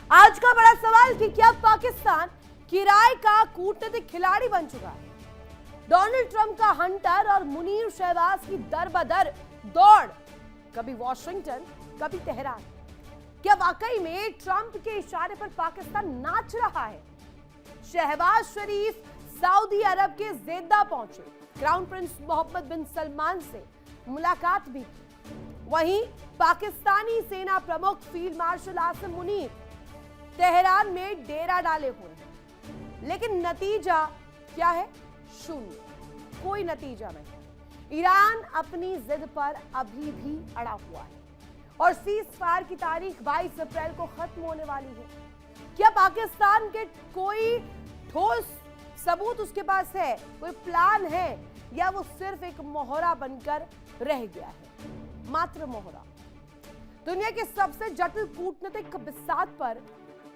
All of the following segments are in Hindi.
आज का बड़ा सवाल कि क्या पाकिस्तान किराए का कूटनीतिक खिलाड़ी बन चुका है? डोनाल्ड ट्रंप का हंटर और मुनीर शहबाज की दर बदर दौड़, कभी वॉशिंगटन कभी तेहरान। क्या वाकई में ट्रंप के इशारे पर पाकिस्तान नाच रहा है? शहबाज शरीफ सऊदी अरब के जेद्दा पहुंचे, क्राउन प्रिंस मोहम्मद बिन सलमान से मुलाकात भी की। वहीं पाकिस्तानी सेना प्रमुख field marshal Asim Munir Tehran में डेरा डाले हुए हैं, लेकिन नतीजा क्या है? शून्य, कोई नतीजा नहीं। ईरान अपनी जिद पर अभी भी अड़ा हुआ है और सीज फायर की तारीख 22 अप्रैल को खत्म होने वाली है। क्या पाकिस्तान के कोई ठोस सबूत उसके पास है, कोई प्लान है, या वो सिर्फ एक मोहरा बनकर रह गया है? मात्र मोहरा। दुनिया के सबसे जटिल कूटनीतिक बिसात पर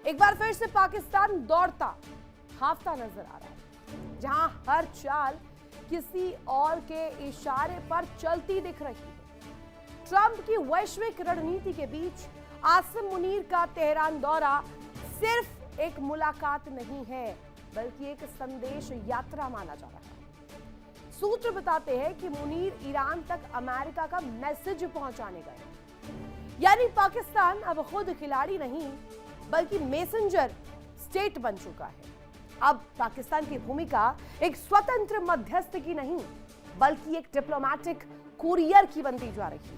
एक बार फिर से पाकिस्तान दौड़ता हाफता नजर आ रहा है, जहां हर चाल किसी और के इशारे पर चलती दिख रही है। ट्रंप की वैश्विक रणनीति के बीच आसिम मुनीर का तेहरान दौरा सिर्फ एक मुलाकात नहीं है, बल्कि एक संदेश यात्रा माना जा रहा है। सूत्र बताते हैं कि मुनीर ईरान तक अमेरिका का मैसेज पहुंचाने गए, यानी पाकिस्तान अब खुद खिलाड़ी नहीं बल्कि मैसेंजर स्टेट बन चुका है। अब पाकिस्तान की भूमिका एक स्वतंत्र मध्यस्थ की नहीं, बल्कि एक डिप्लोमैटिक कुरियर की बनती जा रही है।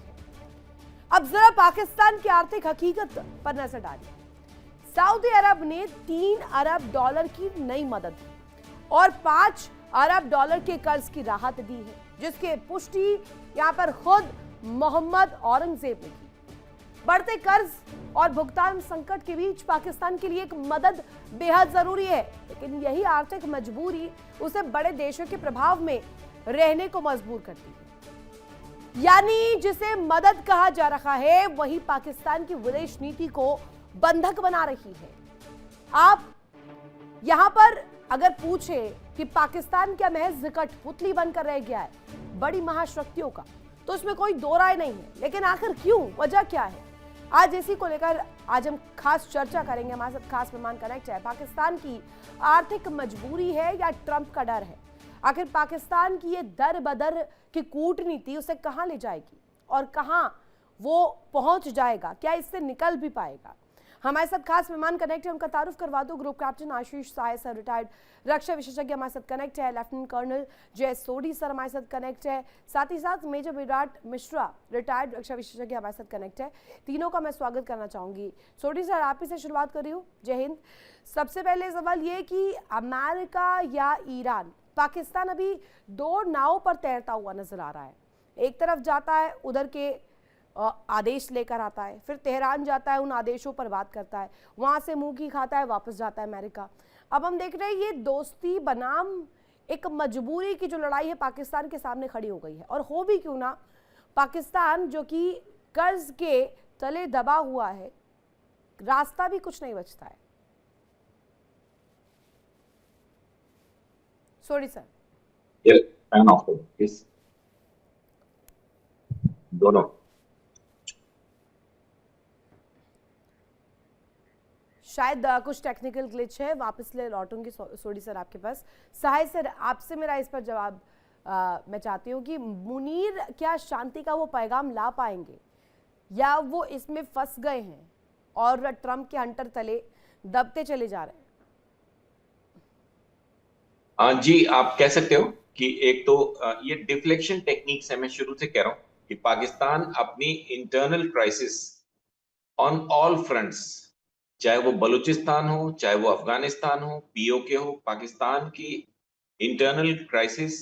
अब जरा पाकिस्तान की आर्थिक हकीकत पर नजर डालिए। सऊदी अरब ने 3 अरब डॉलर की नई मदद दी और 5 अरब डॉलर के कर्ज की राहत दी है, जिसकी पुष्टि यहां पर खुद मोहम्मद औरंगजेब ने की। बढ़ते कर्ज और भुगतान संकट के बीच पाकिस्तान के लिए एक मदद बेहद जरूरी है, लेकिन यही आर्थिक मजबूरी उसे बड़े देशों के प्रभाव में रहने को मजबूर करती है। यानी जिसे मदद कहा जा रहा है, वही पाकिस्तान की विदेश नीति को बंधक बना रही है। आप यहां पर अगर पूछे कि पाकिस्तान क्या महज कठपुतली बनकर रह गया है बड़ी महाशक्तियों का, तो उसमें कोई दो राय नहीं है। लेकिन आखिर क्यों, वजह क्या है? आज इसी को लेकर आज हम खास चर्चा करेंगे। हमारे साथ खास मेहमान कनेक्ट है। पाकिस्तान की आर्थिक मजबूरी है या ट्रंप का डर है? आखिर पाकिस्तान की ये दर बदर की कूटनीति उसे कहां ले जाएगी और कहां वो पहुंच जाएगा? क्या इससे निकल भी पाएगा? हमारे साथ खास मेहमान कनेक्ट है, उनका तारुफ करवा दो। ग्रुप कैप्टन आशीष साय सर, रिटायर्ड रक्षा विशेषज्ञ हमारे साथ कनेक्ट है। लेफ्टिनेंट कर्नल जय सोडी सर हमारे साथ कनेक्ट है। साथ ही साथ मेजर विराट मिश्रा, रिटायर्ड रक्षा विशेषज्ञ हमारे साथ कनेक्ट है। तीनों का मैं स्वागत करना चाहूंगी। सोडी सर, आप ही से शुरुआत कर रही हूँ। जय हिंद। सबसे पहले सवाल ये कि अमेरिका या ईरान, पाकिस्तान अभी दो नाव पर तैरता हुआ नजर आ रहा है। एक तरफ जाता है, उधर के आदेश लेकर आता है, फिर तेहरान जाता है, उन आदेशों पर बात करता है, वहां से मुंह की खाता है, वापस जाता है अमेरिका। अब हम देख रहे हैं ये दोस्ती बनाम एक मजबूरी की जो लड़ाई है पाकिस्तान के सामने खड़ी हो गई है। और हो भी क्यों ना, पाकिस्तान जो कि कर्ज के तले दबा हुआ है, रास्ता भी कुछ नहीं बचता है। Sorry sir. दोनों शायद कुछ टेक्निकल ग्लिच है, वापस ले लौटूंगी सोडी सर आपके पास। सहाय सर, आपसे मेरा इस पर जवाब मैं चाहती हूँ कि मुनीर क्या शांति का वो पैगाम ला पाएंगे, या वो इसमें फंस गए हैं और ट्रंप के हंटर तले दबते चले जा रहे हैं? जी, आप कह सकते हो कि एक तो ये डिफ्लेक्शन टेक्निक से मैं शुरू से कह रहा हूं कि पाकिस्तान अपनी internal crisis on all fronts, चाहे वो बलूचिस्तान हो, चाहे वो अफगानिस्तान हो, पीओके हो, पाकिस्तान की इंटरनल क्राइसिस,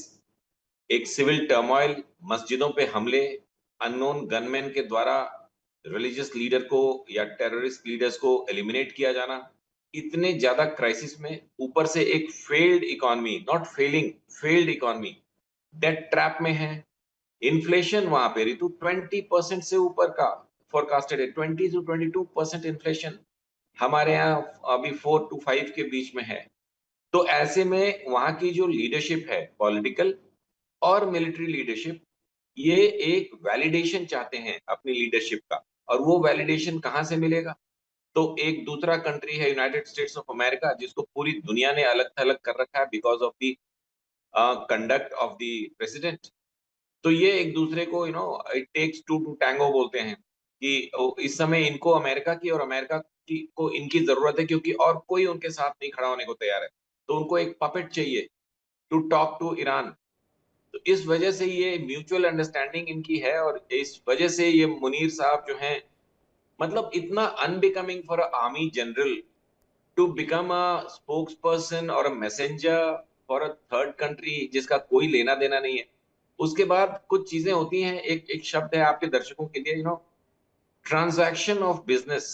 एक सिविल टर्मोइल, मस्जिदों पे हमले, अननोन गनमैन के द्वारा रिलीजियस लीडर को या टेररिस्ट लीडर्स को एलिमिनेट किया जाना, इतने ज्यादा क्राइसिस में ऊपर से एक failed economy, not failing, failed economy, debt trap में है। इन्फ्लेशन वहां पे ऋतु 20% से ऊपर का फोरकास्टेड है, 20 to 22% इन्फ्लेशन। हमारे यहाँ अभी 4 to 5 के बीच में है। तो ऐसे में वहां की जो लीडरशिप है, पॉलिटिकल और मिलिट्री लीडरशिप, ये एक वैलिडेशन चाहते हैं अपनी लीडरशिप का। और वो वैलिडेशन कहां से मिलेगा? तो एक दूसरा कंट्री है यूनाइटेड स्टेट्स ऑफ अमेरिका, जिसको पूरी दुनिया ने अलग थलग कर रखा है because of the conduct of the president. तो ये एक दूसरे को it takes two to tango बोलते हैं कि इस समय इनको अमेरिका की और अमेरिका की को इनकी जरूरत है, क्योंकि और कोई उनके साथ नहीं खड़ा होने को तैयार है। तो उनको एक पपेट चाहिए टू टॉक टू ईरान। तो इस वजह से ये म्यूचुअल अंडरस्टैंडिंग इनकी है, और इस वजह से ये मुनीर साहब जो हैं, मतलब इतना unbecoming for a army general to become a spokesperson और a messenger for a third country जिसका कोई लेना देना नहीं है। उसके बाद कुछ चीजें होती हैं, एक एक शब्द है आपके दर्शकों के लिए, ट्रांजैक्शन ऑफ बिजनेस।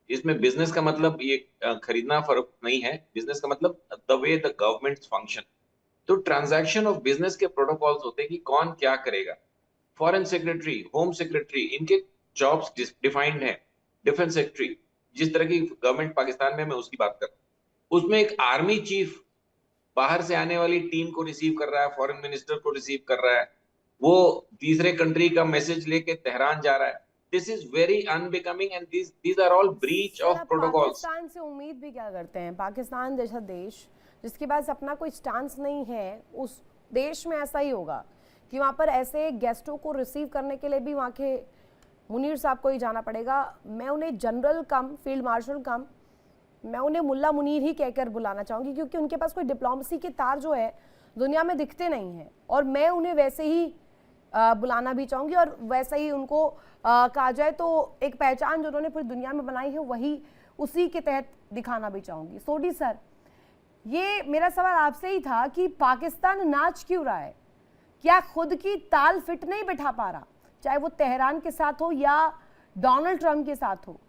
इसमें बिजनेस का मतलब ये खरीदना फर्क नहीं है, बिजनेस का मतलब the way the government function. तो ट्रांजैक्शन ऑफ बिजनेस के प्रोटोकॉल्स होते हैं कि कौन क्या करेगा। फॉरेन सेक्रेटरी, होम सेक्रेटरी, इनके जॉब्स डिफाइंड है। डिफेंस सेक्रेटरी, जिस तरह की गवर्नमेंट पाकिस्तान में, मैं उसकी बात कर रहा हूं। उसमें एक आर्मी चीफ बाहर से आने वाली टीम को रिसीव कर रहा है, फॉरेन मिनिस्टर को रिसीव कर रहा है, वो तीसरे कंट्री का मैसेज लेके तेहरान जा रहा है। This is very unbecoming and these are all breach sir, of आप प्रोटोकॉल्स। पाकिस्तान से उम्मीद भी क्या करते हैं? पाकिस्तान जैसा देश जिसके पास अपना कोई स्टांस नहीं है, उस देश में ऐसा ही होगा कि वहाँ पर ऐसे गेस्टों को रिसीव करने के लिए भी वहाँ के मुनीर साहब को ही जाना पड़ेगा। मैं उन्हें जनरल कम फील्ड मार्शल कम, मैं उन्हें मुल्ला मुनीर ही कहकर बुलाना चाहूँगी, क्योंकि उनके पास कोई डिप्लोमेसी के तार जो है दुनिया में दिखते नहीं हैं, और मैं उन्हें वैसे ही बुलाना भी चाहूँगी, और वैसा ही उनको कहा जाए तो एक पहचान जो उन्होंने पूरी दुनिया में बनाई है वही उसी के तहत दिखाना भी चाहूँगी। सोडी सर, ये मेरा सवाल आपसे ही था कि पाकिस्तान नाच क्यों रहा है? क्या खुद की ताल फिट नहीं बिठा पा रहा, चाहे वो तेहरान के साथ हो या डोनाल्ड ट्रंप के साथ हो?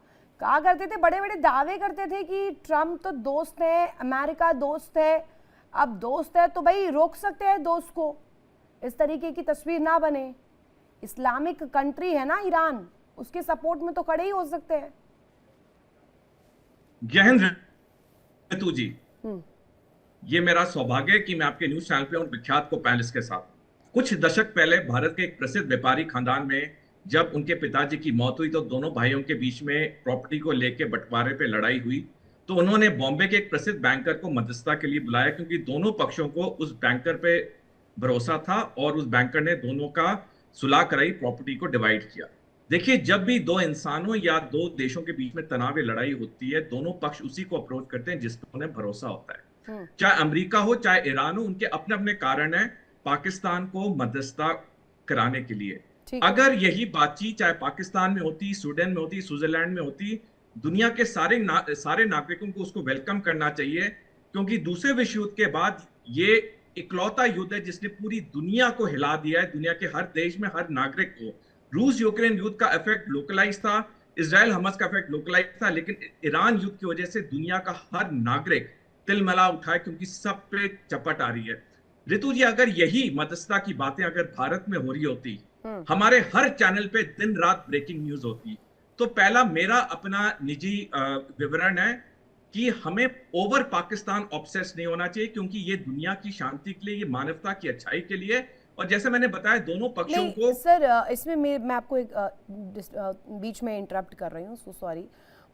कहा करते थे, बड़े बड़े दावे करते थे कि ट्रंप तो दोस्त है, अमेरिका दोस्त है, अब दोस्त है तो भाई रोक सकते हैं दोस्त को, इस तरीके की तस्वीर ना बने। इस्लामिक कंट्री है ना ईरान, उसके सपोर्ट में तो खड़े ही हो सकते हैं। जय हिंद रितु जी, ये मेरा सौभाग्य है कि मैं आपके न्यूज चैनल पे और विख्यात को पैनलिस्ट के साथ। कुछ दशक पहले भारत के एक प्रसिद्ध व्यापारी खानदान में जब उनके पिताजी की मौत हुई तो दोनों भाइयों के बीच में प्रॉपर्टी को लेकर बंटवारे पे लड़ाई हुई। तो उन्होंने बॉम्बे के एक प्रसिद्ध बैंकर को मध्यस्थता के लिए बुलाया, क्योंकि दोनों पक्षों को उस बैंकर पे भरोसा था और उस बैंकर ने दोनों का सुलह कराई, प्रॉपर्टी को डिवाइड किया। देखिए, जब भी दो इंसानों या दो देशों के बीच में तनाव या लड़ाई होती है, दोनों पक्ष उसी को अप्रोच करते हैं जिस पर उन्हें भरोसा होता है। चाहे अमेरिका हो चाहे ईरान हो, उनके अपने अपने कारण है पाकिस्तान को मध्यस्थता कराने के लिए। अगर यही बातचीत चाहे पाकिस्तान में होती, स्वीडन में होती, स्विट्जरलैंड में होती, दुनिया के सारे नागरिकों को उसको वेलकम करना चाहिए, क्योंकि दूसरे विश्व युद्ध के बाद ये इकलौता युद्ध है जिसने पूरी दुनिया को हिला दिया है। दुनिया के हर देश में हर नागरिक को, रूस यूक्रेन युद्ध का इफेक्ट लोकलाइज था, इजराइल हमास का इफेक्ट लोकलाइज था, लेकिन ईरान युद्ध की वजह से दुनिया का हर नागरिक तिलमिला उठा है, क्योंकि सब पे चपट आ रही है। ऋतु जी, अगर यही मध्यस्थता की बातें अगर भारत में हो रही होती, हमारे हर चैनल पे दिन रात ब्रेकिंग न्यूज होती, तो पहला मेरा अपना निजी विवरण है कि हमें ओवर पाकिस्तान ऑब्सेस नहीं होना चाहिए, क्योंकि ये दुनिया की शांति के लिए, ये मानवता की अच्छाई के लिए, और जैसे मैंने बताया दोनों पक्षों को। सर, इसमें मैं आपको एक बीच में इंटरप्ट कर रही हूँ, सो सॉरी,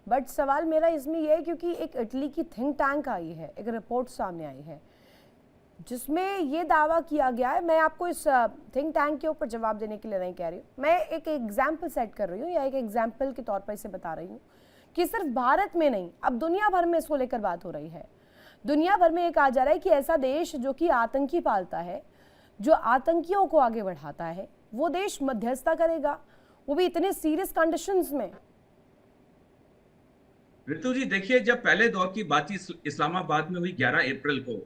बट सवाल मेरा इसमें यह है क्योंकि एक इटली की थिंक टैंक आई है, एक रिपोर्ट सामने आई है जिसमें ये दावा किया गया है, मैं आपको इस थिंक टैंक के ऊपर जवाब देने के लिए नहीं कह रही हूँ, मैं एक एग्जाम्पल सेट कर रही हूँ या एक एग्जाम्पल के तौर पर इसे बता रही हूँ कि सिर्फ भारत में नहीं, अब दुनिया भर में इसको लेकर बात हो रही है। दुनिया भर में ये कहा जा रहा है कि ऐसा देश जो कि आतंकी पालता है, जो आतंकियों को आगे बढ़ाता है, वो देश मध्यस्थता करेगा, वो भी इतने सीरियस कंडीशंस में। ऋतु जी, देखिए, जब पहले दौर की बातचीत इस्लामाबाद में हुई 11 अप्रैल को,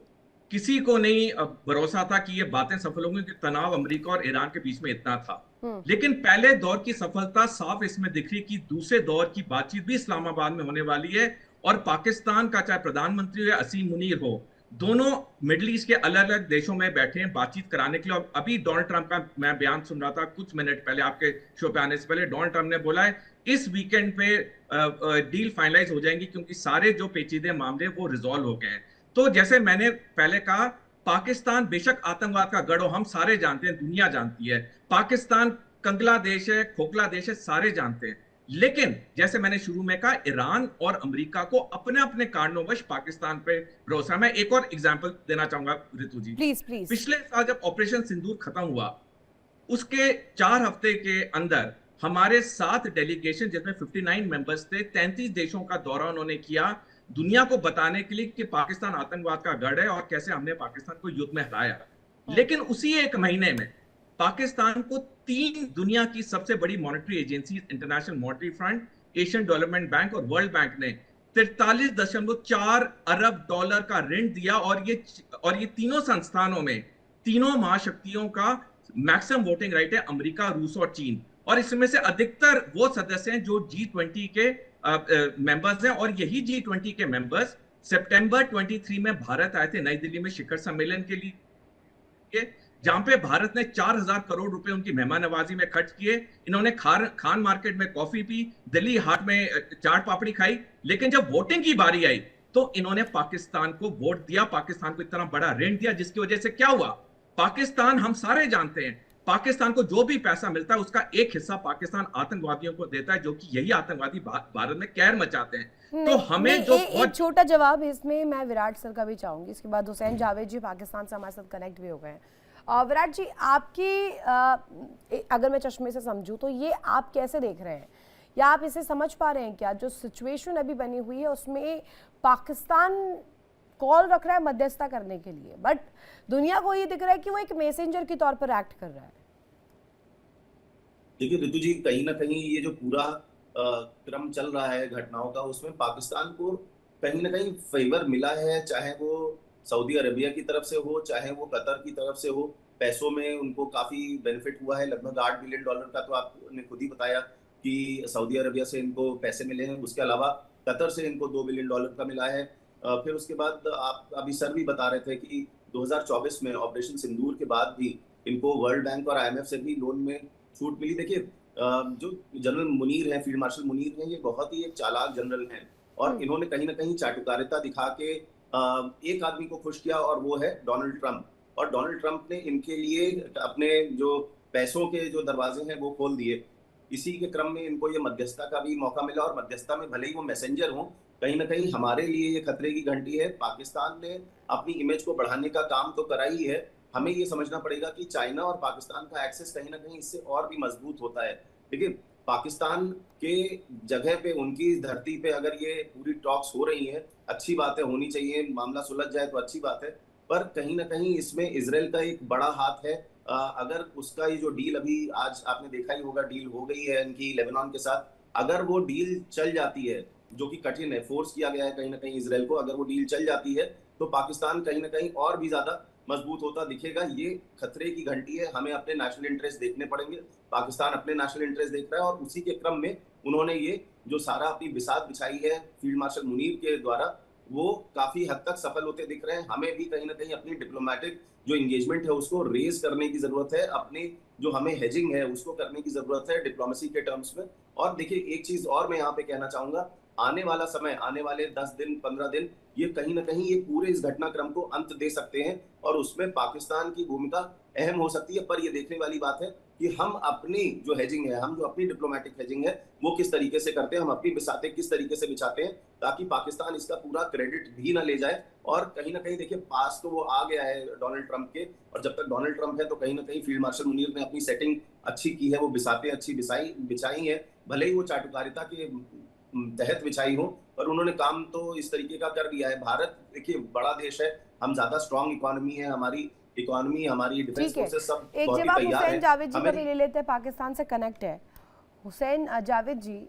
किसी को नहीं भरोसा था कि ये बातें सफल होंगी, कि तनाव अमेरिका और ईरान के बीच में इतना था। लेकिन पहले दौर की सफलता साफ इसमें दिख रही कि दूसरे दौर की बातचीत भी इस्लामाबाद में होने वाली है, और पाकिस्तान का चाहे प्रधानमंत्री हो या असीम मुनीर हो, दोनों मिडिल ईस्ट के अलग अलग देशों में बैठे हैं बातचीत कराने के लिए। और अभी डोनाल्ड ट्रंप का मैं बयान सुन रहा था कुछ मिनट पहले, आपके शो पे आने से पहले डोनाल्ड ट्रंप ने बोला है इस वीकेंड पे डील फाइनलाइज हो जाएंगी, क्योंकि सारे जो पेचीदे मामले वो रिजॉल्व हो गए हैं। तो जैसे मैंने पहले कहा, पाकिस्तान बेशक आतंकवाद का गढ़ हो, हम सारे जानते हैं, दुनिया जानती है, पाकिस्तान कंगला देश है, खोखला देश है, सारे जानते हैं, लेकिन जैसे मैंने शुरू में कहा, ईरान और अमेरिका को अपने अपने कारणोंवश पाकिस्तान पे भरोसा। मैं एक और एग्जांपल देना चाहूंगा ऋतु जी। Please please. पिछले साल जब ऑपरेशन सिंदूर खत्म हुआ, उसके 4 हफ्ते के अंदर हमारे 7 डेलीगेशन, जिसमें 59 मेंबर्स थे, 33 देशों का दौरा उन्होंने किया, दुनिया को बताने के लिए कि पाकिस्तान आतंकवाद का गढ़ है और कैसे हमने पाकिस्तान को युद्ध में हराया। लेकिन उसी एक महीने में पाकिस्तान को 3 दुनिया की सबसे बड़ी monetary agency, international monetary fund, Asian development bank और वर्ल्ड बैंक ने 43.4 अरब डॉलर का ऋण दिया। और ये तीनों संस्थानों में, तीनों महाशक्तियों का मैक्सिमम वोटिंग राइट है, अमेरिका, रूस और चीन। और इसमें से अधिकतर वो सदस्य हैं जो G20 के मेंबर्स हैं। और यही G20 के मेंबर्स सितंबर 23 में भारत आए थे, नई दिल्ली में शिखर सम्मेलन के लिए, जहां पे भारत ने 4,000 करोड़ रुपए उनकी मेहमान नवाजी में खर्च किए। इन्होंने खान मार्केट में कॉफी पी, दिल्ली हाट में चाट पापड़ी खाई। लेकिन जब वोटिंग की बारी आई तो इन्होंने पाकिस्तान को वोट दिया, पाकिस्तान को इतना बड़ा ऋण दिया, जिसकी वजह से क्या हुआ? पाकिस्तान, हम सारे जानते हैं, पाकिस्तान को जो भी पैसा मिलता है उसका एक हिस्सा पाकिस्तान आतंकवादियों को देता है, जो कि यही आतंकवादी भारत में कहर मचाते हैं। तो हमें जो एक छोटा जवाब इसमें मैं विराट सर का भी चाहूंगी, इसके बाद हुसैन जावेद जी पाकिस्तान से हमारे साथ कनेक्ट भी हो गए हैं। विराट जी, आपकी अगर मैं चश्मे से समझूं तो ये आप कैसे देख रहे हैं, या आप इसे समझ पा रहे हैं क्या, जो सिचुएशन अभी बनी हुई है उसमें पाकिस्तान कॉल रख रहा है मध्यस्थता करने के लिए, बट दुनिया को ये दिख रहा है कि वो एक मैसेंजर के तौर पर एक्ट कर रहा है? देखिए ऋतु जी, कहीं ना कहीं ये जो पूरा क्रम चल रहा है घटनाओं का, उसमें पाकिस्तान को कहीं ना कहीं फेवर मिला है, चाहे वो सऊदी अरेबिया की तरफ से हो, चाहे वो कतर की तरफ से हो। पैसों में उनको काफी बेनिफिट हुआ है, लगभग $8 बिलियन का तो आपने खुद ही बताया कि सऊदी अरेबिया से इनको पैसे मिले हैं। उसके अलावा कतर से इनको $2 बिलियन का मिला है। फिर उसके बाद आप अभी सर भी बता रहे थे कि 2024 में ऑपरेशन सिंदूर के बाद भी इनको वर्ल्ड बैंक और IMF से भी लोन में छूट मिली। देखिए, जो जनरल मुनीर हैं, फील्ड मार्शल मुनीर हैं, ये बहुत ही एक चालाक जनरल हैं, और इन्होंने कहीं ना कहीं चाटुकारिता दिखा के एक आदमी को खुश किया, और वो है डोनाल्ड ट्रंप। और डोनाल्ड ट्रंप ने इनके लिए अपने जो पैसों के जो दरवाजे हैं वो खोल दिए। इसी के क्रम में इनको ये मध्यस्थता का भी मौका मिला, और मध्यस्थता में भले ही वो मैसेंजर हों, कहीं ना कहीं हमारे लिए ये खतरे की घंटी है। पाकिस्तान ने अपनी इमेज को बढ़ाने का काम तो करा ही है, हमें ये समझना पड़ेगा कि चाइना और पाकिस्तान का एक्सेस कहीं ना कहीं इससे और भी मजबूत होता है। देखिए, पाकिस्तान के जगह पे, उनकी धरती पे अगर ये पूरी टॉक्स हो रही हैं, अच्छी बात है, होनी चाहिए, मामला सुलझ जाए तो अच्छी बात है, पर कहीं ना कहीं इसमें इजराइल का एक बड़ा हाथ है। अगर उसका ये जो डील, अभी आज आपने देखा ही होगा, डील हो गई है इनकी लेबनान के साथ, अगर वो डील चल जाती है, जो कि कठिन है, फोर्स किया गया है कहीं ना कहीं इजराइल को, अगर वो डील चल जाती है तो पाकिस्तान कहीं ना कहीं और भी ज्यादा मजबूत होता दिखेगा। ये खतरे की घंटी है, हमें अपने नेशनल इंटरेस्ट देखने पड़ेंगे। पाकिस्तान अपने नेशनल इंटरेस्ट देख रहा है, और उसी के क्रम में उन्होंने ये जो सारा अपनी बिसात बिछाई है फील्ड मार्शल मुनीर के द्वारा, वो काफी हद तक सफल होते दिख रहे हैं। हमें भी कहीं ना कहीं अपनी डिप्लोमेटिक जो इंगेजमेंट है उसको रेज करने की जरूरत है, अपनी जो हमें हेजिंग है उसको करने की जरूरत है डिप्लोमेसी के टर्म्स में। और देखिए, एक चीज और मैं यहाँ पे कहना चाहूंगा, आने वाला समय, आने वाले 10 दिन 15 दिन, ये कहीं ना कहीं ये पूरे इस घटनाक्रम को अंत दे सकते हैं, और उसमें पाकिस्तान की भूमिका अहम हो सकती है। पर ये देखने वाली बात है कि हम अपनी जो हेजिंग है, हम जो अपनी डिप्लोमेटिक हेजिंग है वो किस तरीके से करते हैं, हम अपनी बिसातें किस तरीके से बिछाते हैं, ताकि पाकिस्तान इसका पूरा क्रेडिट भी ना ले जाए। और कहीं ना कहीं देखिए, पास तो वो आ गया है डोनाल्ड ट्रंप के, और जब तक डोनाल्ड ट्रंप है तो कहीं ना कहीं फील्ड मार्शल मुनीर ने अपनी सेटिंग अच्छी की है, वो बिसातें अच्छी बिछाई है, भले ही वो चाटुकारिता के तहत बिछाई हो, पर उन्होंने काम तो इस तरीके का कर दिया है। भारत देखिए बड़ा देश है, हम ज्यादा स्ट्रांग इकोनॉमी है, हमारी इकोनॉमी, हमारी डिफेंस फोर्सेस सब बहुत ही तैयार है। हुसैन जावेद जी का भी ले लेते हैं, पाकिस्तान से कनेक्ट है। हुसैन जावेद जी,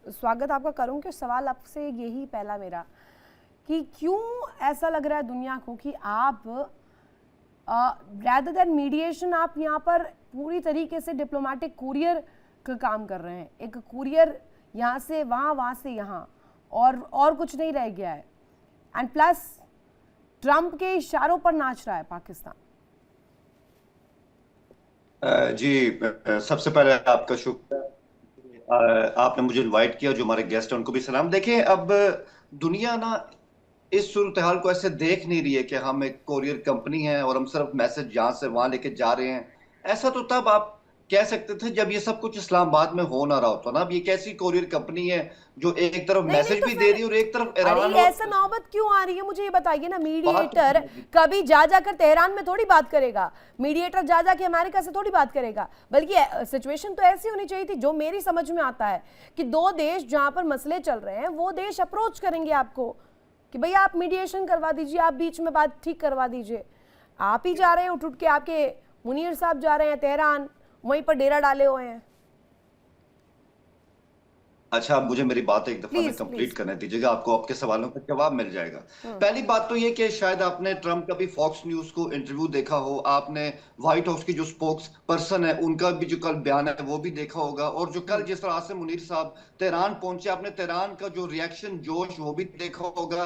स्वागत आपका करूंगी। सवाल आपसे यही पहला मेरा, कि क्यों ऐसा लग रहा है दुनिया को कि आप rather than मीडिएशन, आप यहाँ पर पूरी तरीके से डिप्लोमेटिक कुरियर का काम कर रहे हैं, एक कुरियर यहाँ से वहाँ, वहाँ से यहाँ, और कुछ नहीं रह गया है। एंड प्लस ट्रंप के इशारों पर नाच रहा है पाकिस्तान। जी, सबसे पहले आपका शुक्र, आपने मुझे इनवाइट किया, जो हमारे गेस्ट हैं उनको भी सलाम। देखिए, अब दुनिया ना इस सूरत हाल को ऐसे देख नहीं रही है कि हम एक कोरियर कंपनी हैं और हम सिर्फ मैसेज यहाँ से वहाँ लेके जा रहे हैं। ऐसा तो तब आप कह सकते थे जब ये सब कुछ इस्लामाबाद में हो ना रहा होता ना। अब ये कैसी कोरियर कंपनी है जो एक तरफ मैसेज तो भी दे रही है और एक तरफ ईरान अरे ऐसा नौबत क्यों आ रही है, मुझे ये बताइए ना। मीडिएटर कभी जा जाकर तेहरान में थोड़ी बात करेगा, मीडिएटर जा जाके अमेरिका से थोड़ी बात करेगा, बल्कि सिचुएशन तो ऐसी होनी चाहिए थी, जो मेरी समझ में आता है कि दो देश जहां पर मसले चल रहे हैं वो देश अप्रोच करेंगे आपको कि भैया आप मीडिएशन करवा दीजिए, आप बीच में बात ठीक करवा दीजिए। आप ही जा रहे हैं उठ उठ के, आपके मुनीर साहब जा रहे हैं तेहरान, वहीं पर डेरा डाले हुए हैं। अच्छा, आप मुझे मेरी बात एक दफा में कंप्लीट करने दीजिएगा, आपको आपके सवालों का जवाब मिल जाएगा। पहली बात तो ये कि शायद आपने ट्रम्प का भी फॉक्स न्यूज को इंटरव्यू देखा हो, आपने व्हाइट हाउस की जो स्पोक्स पर्सन है उनका भी जो कल बयान है वो भी देखा होगा, और जो कल जिस तरह से मुनीर साहब तेहरान पहुंचे, आपने तेहरान का जो रिएक्शन जोश वो भी देखा होगा।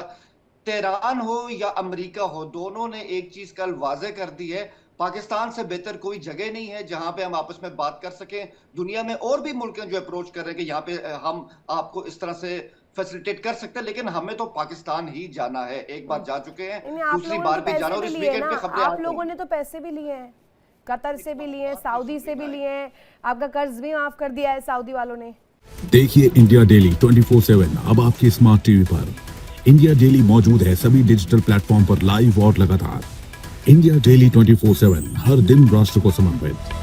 तेहरान हो या अमेरिका हो, दोनों ने एक चीज कल वाजे कर दी है, पाकिस्तान से बेहतर कोई जगह नहीं है जहां पे हम आपस में बात कर सकें। दुनिया में और भी मुल्क हैं जो अप्रोच कर रहे हैं कि यहाँ पे हम आपको इस तरह से फैसिलिटेट कर सकते हैं, लेकिन हमें तो पाकिस्तान ही जाना है। एक बार जा चुके हैं, दूसरी बार भी जाना, और इस वीकेंड पे खबरें आप लोगों ने तो पैसे भी लिए हैं, कतर से भी लिए हैं, सऊदी से भी लिए हैं, आपका कर्ज भी माफ कर दिया है सऊदी वालों ने। देखिए इंडिया डेली 24/7 अब आपकी स्मार्ट टीवी पर। इंडिया डेली मौजूद है सभी डिजिटल प्लेटफॉर्म पर लाइव और लगातार। इंडिया डेली 24/7 हर दिन राष्ट्र को समर्पित।